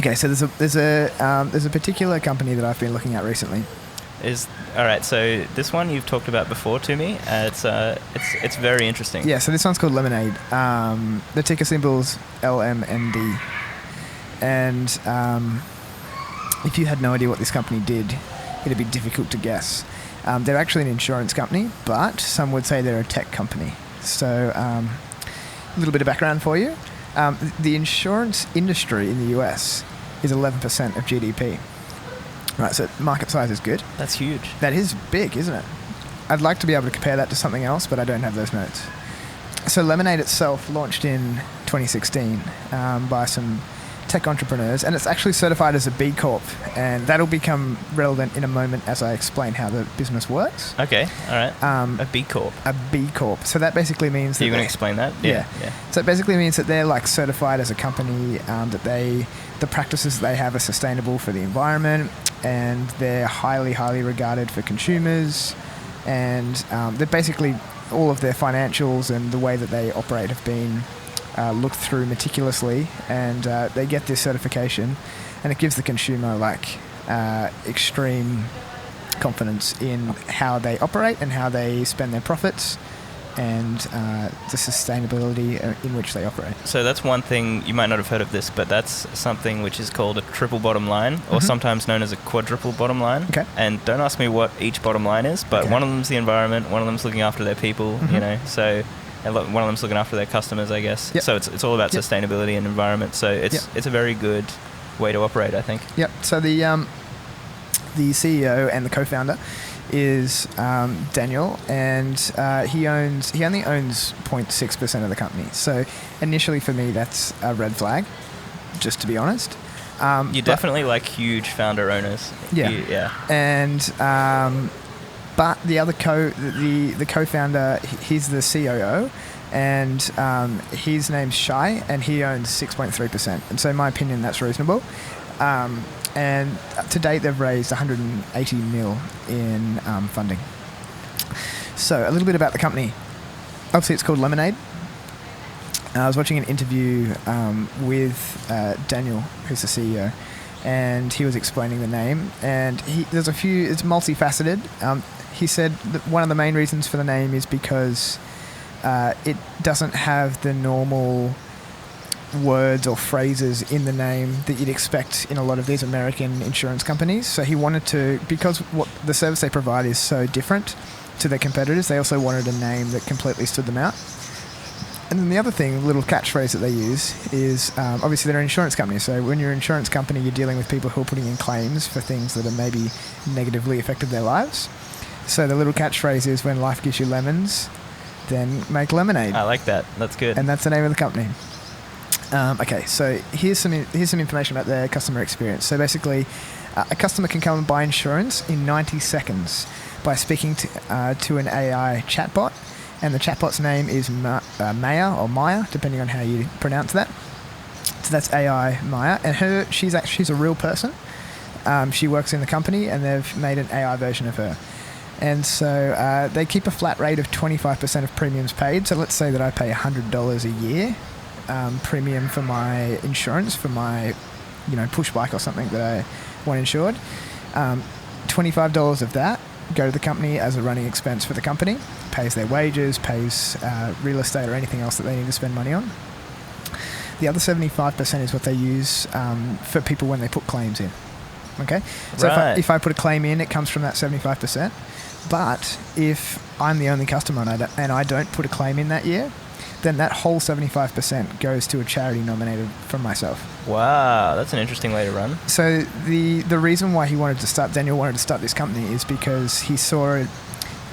Okay, so there's a particular company that I've been looking at recently. All right, so this one you've talked about before to me. It's very interesting. Yeah, so this one's called LMND. The ticker symbol's LMND. And if you had no idea what this company did, it'd be difficult to guess. They're actually an insurance company, but some would say they're a tech company. So a little bit of background for you. The insurance industry in the US is 11% of GDP. Right, so market size is good. That's huge. That is big, isn't it? I'd like to be able to compare that to something else, but I don't have those notes. So Lemonade itself launched in 2016 by some tech entrepreneurs, and it's actually certified as a B Corp, and that'll become relevant in a moment as I explain how the business works. Okay, all right. A B Corp. A B Corp. So that basically means... Are you going to explain that? Yeah. So it basically means that they're like certified as a company, that the practices they have are sustainable for the environment, and they're highly, highly regarded for consumers, and they're basically all of their financials and the way that they operate have been looked through meticulously, and they get this certification, and it gives the consumer extreme confidence in how they operate and how they spend their profits, and the sustainability in which they operate. So that's one thing, you might not have heard of this, but that's something which is called a triple bottom line, or sometimes known as a quadruple bottom line. Okay. And don't ask me what each bottom line is, but one of them's the environment, one of them's looking after their people, so one of them's looking after their customers, I guess. Yep. So it's all about sustainability and environment, so it's a very good way to operate, I think. Yep. So the CEO and the co-founder is Daniel, and he only owns 0.6% of the company. So initially for me that's a red flag, just to be honest. You definitely like huge founder owners. Yeah. And but the other the co-founder, he's the COO, and his name's Shai, and he owns 6.3%. And so in my opinion that's reasonable. And to date, they've raised 180 mil in funding. So a little bit about the company. Obviously, it's called Lemonade. I was watching an interview with Daniel, who's the CEO, and he was explaining the name. And it's multifaceted. He said that one of the main reasons for the name is because it doesn't have the normal words or phrases in the name that you'd expect in a lot of these American insurance companies. So he wanted to, because what the service they provide is so different to their competitors, they also wanted a name that completely stood them out. And then the other thing, little catchphrase that they use is, obviously they're an insurance company, so when you're an insurance company you're dealing with people who are putting in claims for things that are maybe negatively affected their lives. So the little catchphrase is, when life gives you lemons, then make lemonade. I like that. That's good. And that's the name of the company. Okay, so here's some information about their customer experience. So basically, a customer can come and buy insurance in 90 seconds by speaking to an AI chatbot, and the chatbot's name is Maya or Maya, depending on how you pronounce that. So that's AI Maya, and she's a real person. She works in the company, and they've made an AI version of her. And so they keep a flat rate of 25% of premiums paid. So let's say that I pay $100 a year premium for my insurance, for my push bike or something that I want insured. $25 of that go to the company as a running expense for the company, pays their wages, pays real estate or anything else that they need to spend money on. The other 75% is what they use for people when they put claims in. Okay, so if I put a claim in, it comes from that 75%. But if I'm the only customer and I don't put a claim in that year, then that whole 75% goes to a charity nominated from myself. Wow, that's an interesting way to run. So the reason why Daniel wanted to start this company is because he saw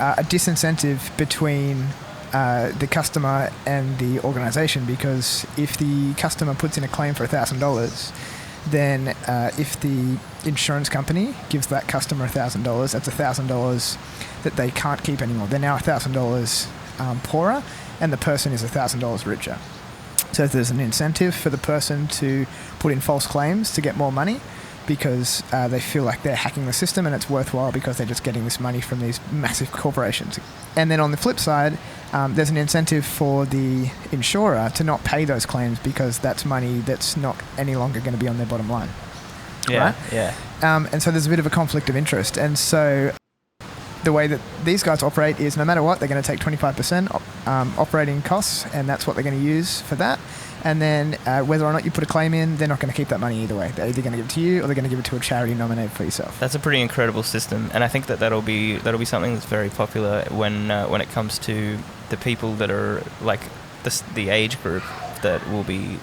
a disincentive between the customer and the organization, because if the customer puts in a claim for $1,000, then if the insurance company gives that customer $1,000, that's $1,000 that they can't keep anymore. They're now $1,000 poorer, and the person is $1,000 richer. So there's an incentive for the person to put in false claims to get more money, because they feel like they're hacking the system, and it's worthwhile because they're just getting this money from these massive corporations. And then on the flip side, there's an incentive for the insurer to not pay those claims, because that's money that's not any longer going to be on their bottom line. Yeah, right? yeah. And so there's a bit of a conflict of interest. And so the way that these guys operate is no matter what, they're going to take 25% operating costs, and that's what they're going to use for that. And then whether or not you put a claim in, they're not going to keep that money either way. They're either going to give it to you or they're going to give it to a charity nominated for yourself. That's a pretty incredible system, and I think that'll be something that's very popular when it comes to the people that are like the age group that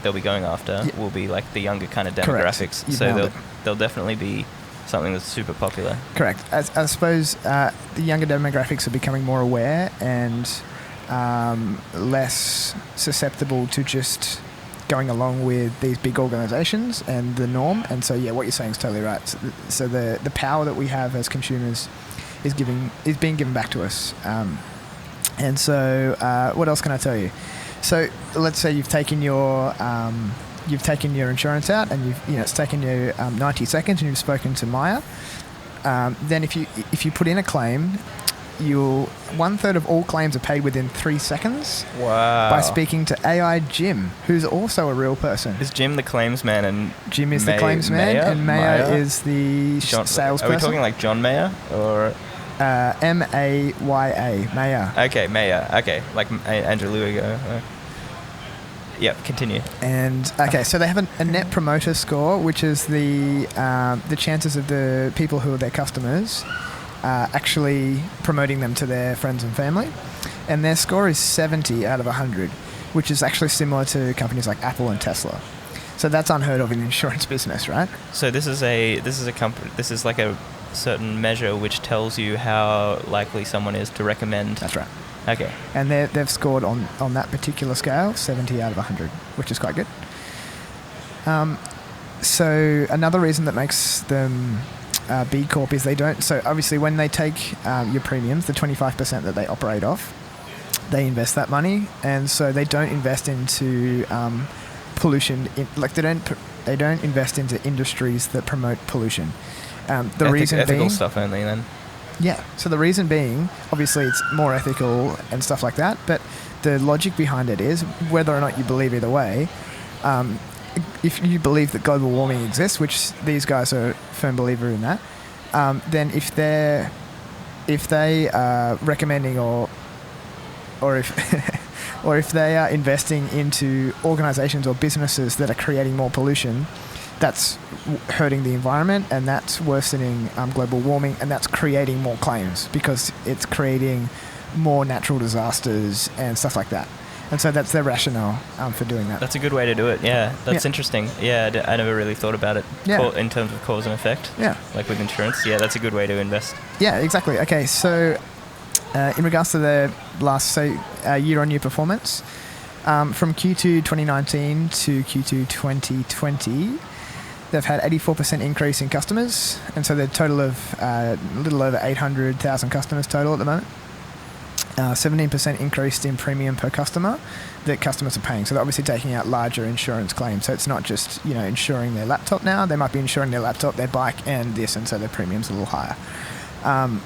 they'll be going after will be like the younger kind of demographics. So they'll definitely be something that's super popular. Correct. I suppose the younger demographics are becoming more aware and less susceptible to just going along with these big organizations and the norm. And so, yeah, what you're saying is totally right. So the power that we have as consumers is being given back to us. And so what else can I tell you? So let's say you've taken your insurance out, and it's taken you 90 seconds, and you've spoken to Maya. Then if you put in a claim, 1/3 of all claims are paid within 3 seconds. Wow! By speaking to AI Jim, who's also a real person. Is Jim the claims man and Jim is the claims man, and Maya is the salesperson? Are we talking like John Mayer or? Maya. Maya. Okay, Maya. Okay, like Andrew Luigo. Yep, continue. And okay, so they have a net promoter score, which is the chances of the people who are their customers actually promoting them to their friends and family. And their score is 70 out of 100, which is actually similar to companies like Apple and Tesla. So that's unheard of in the insurance business, right? So this is like a certain measure which tells you how likely someone is to recommend. That's right. Okay. And they've scored on that particular scale 70 out of 100, which is quite good. So another reason that makes them B Corp is they don't. So obviously, when they take your premiums, the 25% that they operate off, they invest that money, and so they don't invest into pollution. They don't invest into industries that promote pollution. Ethical stuff only then. Yeah. So the reason being, obviously, it's more ethical and stuff like that. But the logic behind it is, whether or not you believe either way, if you believe that global warming exists, which these guys are a firm believer in that, then if they are recommending or if they are investing into organizations or businesses that are creating more pollution, that's hurting the environment, and that's worsening global warming, and that's creating more claims because it's creating more natural disasters and stuff like that. And so that's their rationale for doing that. That's a good way to do it, yeah. That's interesting. Yeah, I never really thought about it in terms of cause and effect. Yeah. Like with insurance. Yeah, that's a good way to invest. Yeah, exactly. Okay, so in regards to the last year-on-year performance, from Q2 2019 to Q2 2020, they've had 84% increase in customers, and so they're a total of a little over 800,000 customers total at the moment. 17% increase in premium per customer that customers are paying. So they're obviously taking out larger insurance claims. So it's not just, insuring their laptop now. They might be insuring their laptop, their bike, and this, and so their premium's a little higher. And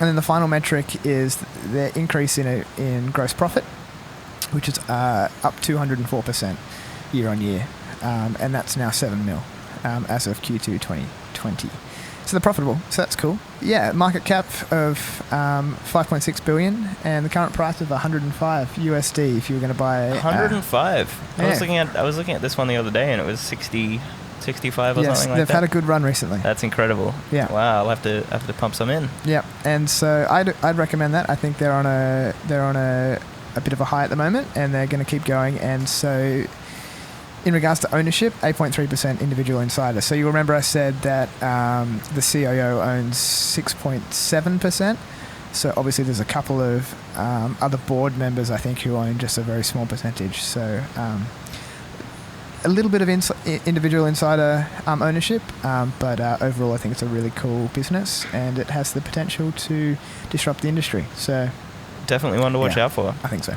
then the final metric is their increase in gross profit, which is up 204% year on year. And that's now 7 mil as of Q2 2020. So they're profitable, so that's cool. Yeah, market cap of 5.6 billion, and the current price of $105 USD if you were going to buy. 105. I was looking at this one the other day, and it was 60, 65 or something like that. Yes, they've had a good run recently. That's incredible. Yeah. Wow, I'll have to pump some in. Yeah, and so I'd recommend that. I think they're on a bit of a high at the moment, and they're going to keep going. And so, in regards to ownership, 8.3% individual insider. So you remember I said that the CIO owns 6.7%. So obviously there's a couple of other board members, I think, who own just a very small percentage. So a little bit of individual insider ownership, but overall I think it's a really cool business, and it has the potential to disrupt the industry. So definitely one to watch out for. I think so.